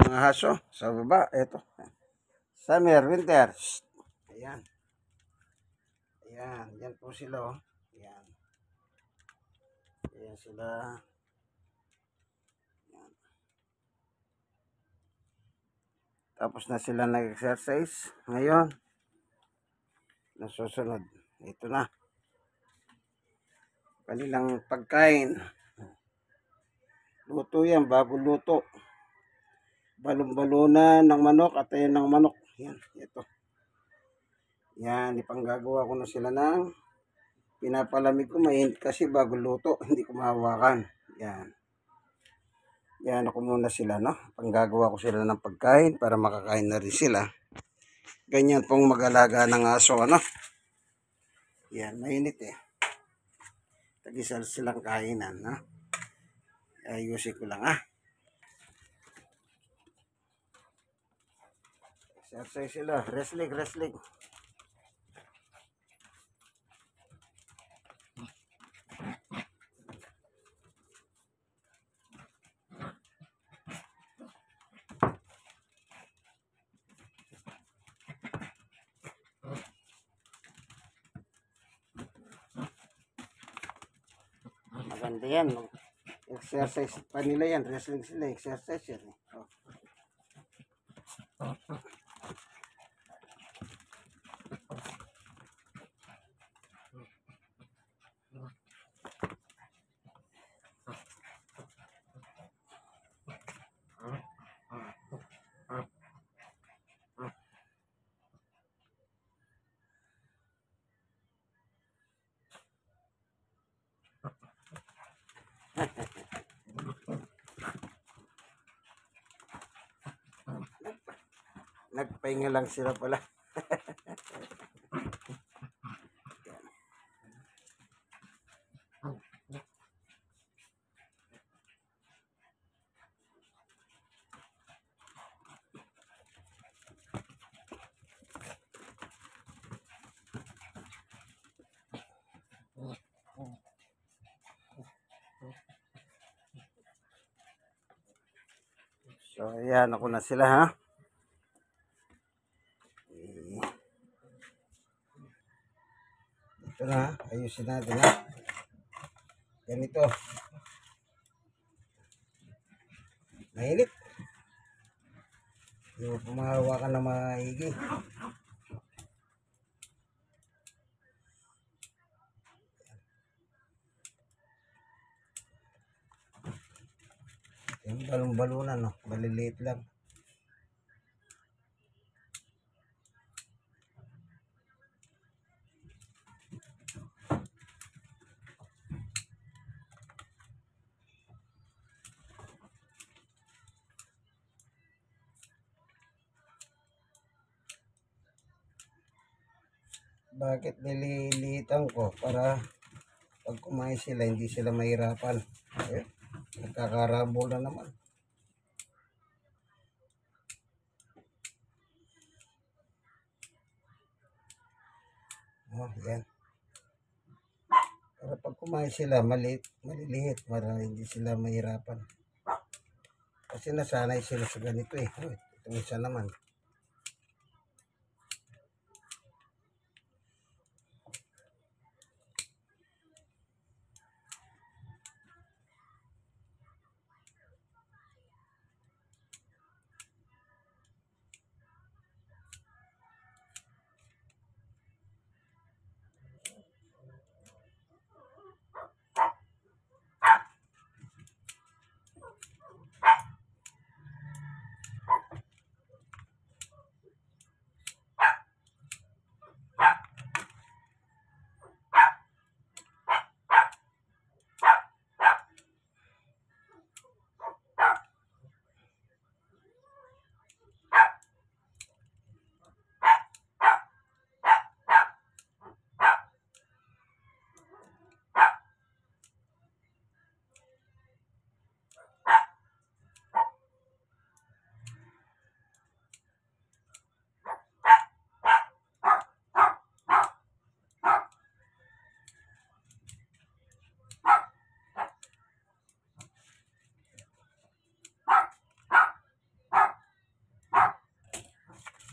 Mga haso sa baba, eto. Summer, winter. Shhh. Ayan. Ayan, yan po sila oh. Ayan. Ayan sila. Ayan. Tapos na sila nag-exercise. Ngayon, nasusunod. Ito na. Kanilang pagkain. Luto yan, bago luto. Balon-balunan ng manok at ayan ng manok. Yan, ito. Yan, ipanggagawa ko na sila ng pinapalamig ko. Mainit kasi bago luto. Hindi ko mahawakan. Yan. Yan ako muna sila, no? Panggagawa ko sila ng pagkain para makakain na rin sila. Ganyan pong mag-alaga ng aso, ano? Yan, mainit eh. Tag-isa silang kainan, no? Ayusin ko lang, ah. Exercise sila. Wrestling, wrestling. Maganda yan, no? Exercise pa nila yan. Wrestling sila. Exercise yan. Oh. Nagpahinga lang sila pala. So, ayan ako na sila, ha? Ito na, ayusin natin, ha? Ganito. Mainit. Hindi mo pumahawakan na maigi. Yung balon-balunan, no? Maliliit lang. Bakit nililiitan ko? Para pag kumain sila, hindi sila mahirapan. Eh, nagkakarabol na naman. Oh, yan. Para pag kumain sila, maliliit para hindi sila mahirapan. Kasi nasanay sila sa ganito eh. Oh, itong isa naman.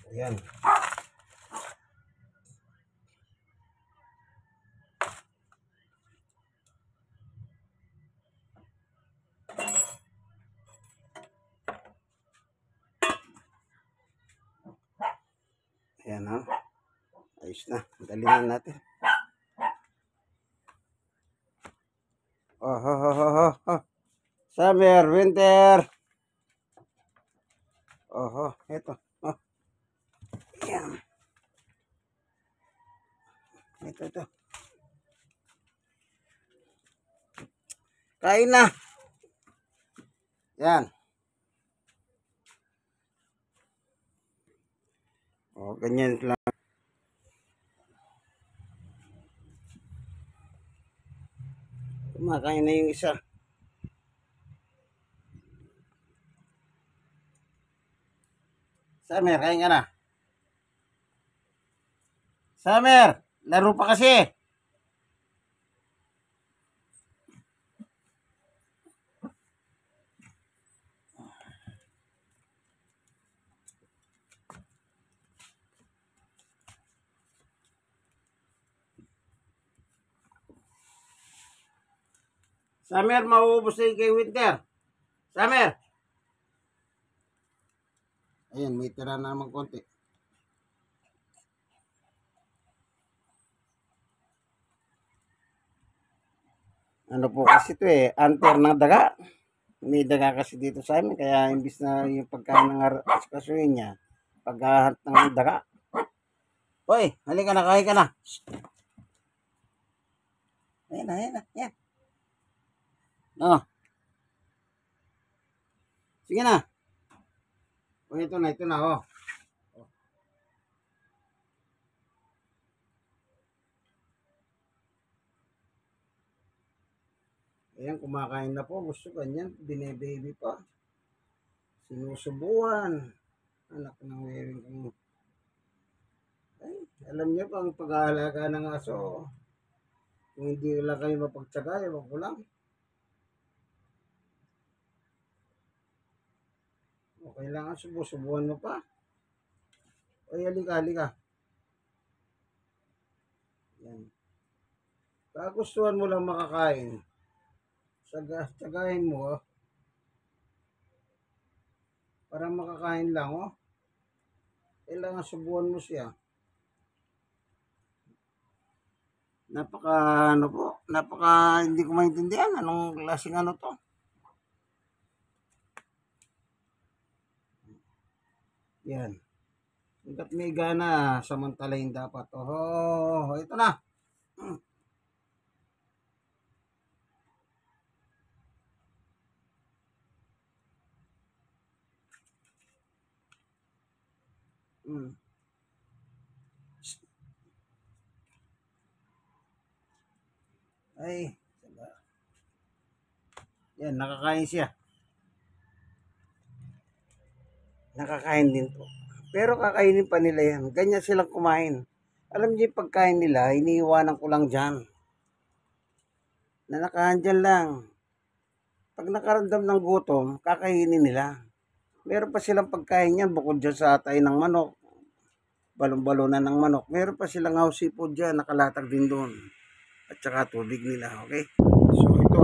Ayan. Ayan ha. Ayos na. Dali na natin. Oh. Summer, winter. Ito. Oh. Ayan. Ito. Kain na. Yan. Oh, ganyan lang. Kumakain na yung isa. Summer, kain ka na. Summer, laro pa kasi. Summer, mauubos na yung kay winter. Summer. Ayan, may tira na naman konti. Ano po kasi ito eh, anter ng daga. May daga kasi dito sa amin, kaya imbis na yung pagkain ng asikasuhin niya, paghahat ng daga. Hoy, halika na, kain ka na. Ayan na. Oh. Sige na. O, ito na, oh. Ayan, kumakain na po. Gusto ganyan, bine-baby pa. Sinusubuan. Anak ng wearing kong... Ay, alam niyo pang pag-aalaga ng aso, kung hindi lang kayo mapagtsaga, ewan ko lang. O, kailangan subusubuan mo pa. Ay, halika. Yan. Kagustuhan mo lang makakain. Tsagahin mo, oh. Para makakain lang, oh. Kailangan subuan mo siya. Napaka hindi ko maintindihan anong klaseng ano to. Yan. Hanggat may gana, samantalahin dapat. Oh, ito na. Hmm. Ay, yan, nakakain siya. Nakakain din po. Pero kakainin pa nila yan. Ganyan silang kumain. Alam niyo yung pagkain nila, iniiwanan ko lang dyan. Na nakahandyan lang. Pag nakaramdam ng gutom, kakainin nila. Meron pa silang pagkain yan bukod dyan sa atay ng manok. Balon-balonan ng manok. Meron pa silang house seafood dyan, nakalatag din doon. At saka tubig nila, okay? So ito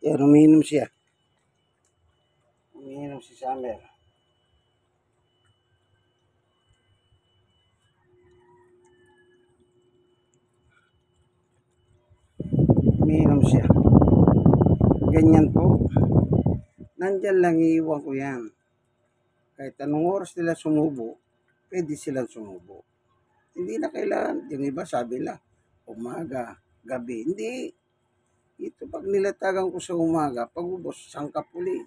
yan, umiinom siya. Umiinom si Summer. Umiinom siya. Ganyan po. Nandyan lang, iiwan ko yan. Kahit anong oras nila sumubo, pwede silang sumubo. Hindi na kailangan, yung iba sabi na, umaga, gabi. Hindi. Ito pag nilatagan ko sa umaga, pag ubos, sangkap uli.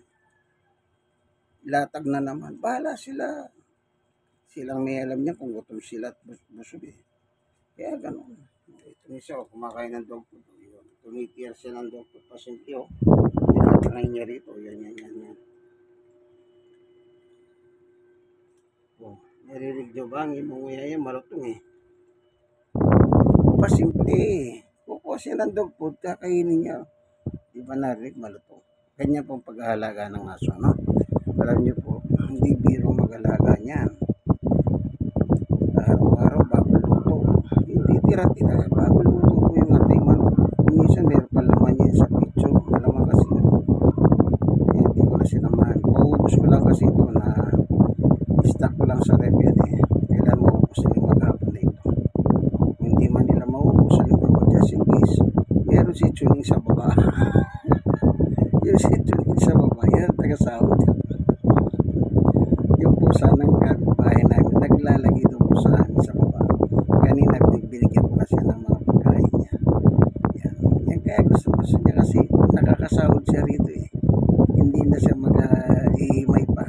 Latag na naman. Bahala sila. Silang may alam niya kung gutom sila at busog eh. Kaya ganun. Ito isa, kumakain ng dog food. Tumitira siya ng dog food pasyente, oh. Tinatry niya rito. Yan. Oh, narinig nyo ba? Ang imunguya yan, malutong eh. Pasimple eh. Kukuha siya ng dog food, kakainin niya. Di ba narinig, malutong? Ganyan pong pag-aalaga ng aso, no? Alam niyo po, hindi biro mag-alaga niyan. Araw-araw bago luto. Hindi tira-tira, bago luto po yung ating manok. Kung minsan meron pa laman yan sa picture, malaman kasi yun. Eh, hindi ko na sinamahan. Paubos ko lang kasi ito na stock ko lang sa rep yan eh. Kailan maubos nila maghapon na ito. Kung hindi man nila maubos, halimbawa ko just in case, meron si tuning sa baba. Yung si tuning sa baba, yan, taga-sahod. Yung pusa ng kapitbahay namin, naglalagay doon po sa amin sa baba. Kanina, binigyan ko na siya ng mga pagkain niya. Yan kaya gusto niya kasi nakakasahod siya rito eh. Hindi na siya mag-iimay pa.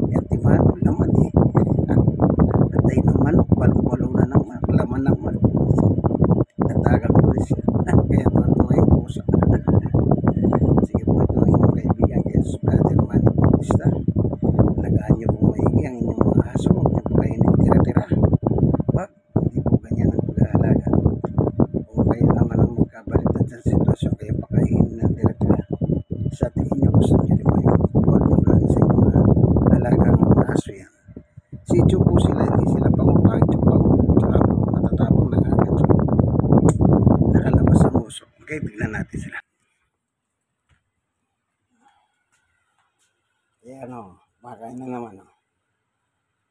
Yan, timano, laman eh. Atay ng manok, balong-balong na ng laman ng manok. Natagal ko rin siya. Kaya tuwa yung pusa. Sige po, ito ang inyong kaibigan. Kaya Brother Manny Bautista. Alagaan niyo po maigi ang inyong mga aso. Huwag niyo po kayo ng tira-tira. Wag, hindi po ganyan ang pag-aalaga. Kung kayo naman ang magkabaliktad sa sitwasyon, kayo pakainin ng tira-tira. Sa tingin niyo, gusto niyo rin ba yun? Huwag niyo gawin sa inyong alagang aso yan. Sityo po sila, hindi sila pangupangit yung pangupo. Tsaka matatapang ng agad. So, nakalabas sa muso. Okay, tignan natin sila. Ayan o, makain na naman o.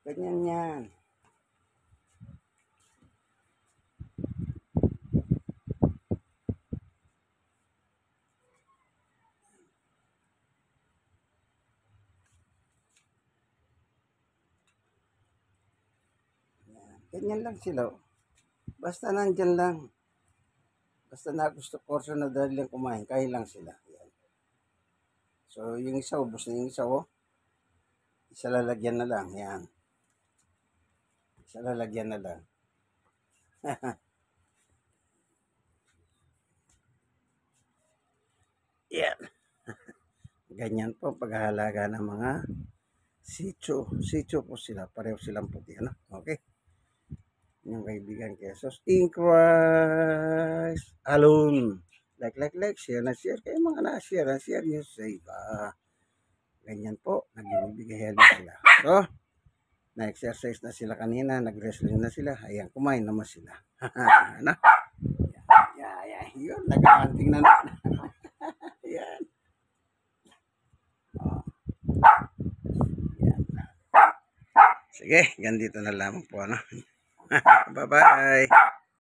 Ganyan yan. Ganyan lang sila. Basta nandyan lang. Basta na gusto portion na dahil lang kumain, kaya lang sila. Yan. So, yung isa, ubos na yung isa, oh. Isa lalagyan na lang. Yan. Isa lalagyan na lang. Yan. Ganyan po paghahalaga ng mga sityo. Sityo po sila. Pareho silang puti. Ano? Okay. Yung kaibigan Kesos in Christ alone. Like, share na share. Kayo mga na-share nyo sa iba. Ganyan po, nagbibigay help sila. So, na-exercise na sila kanina, nag-wrestling na sila. Ayan, kumain naman sila. Ano? Yun, nag-aanting na na. Ayan. Oh. Ayan. Sige, ganito na lamang po, ano? Bye-bye.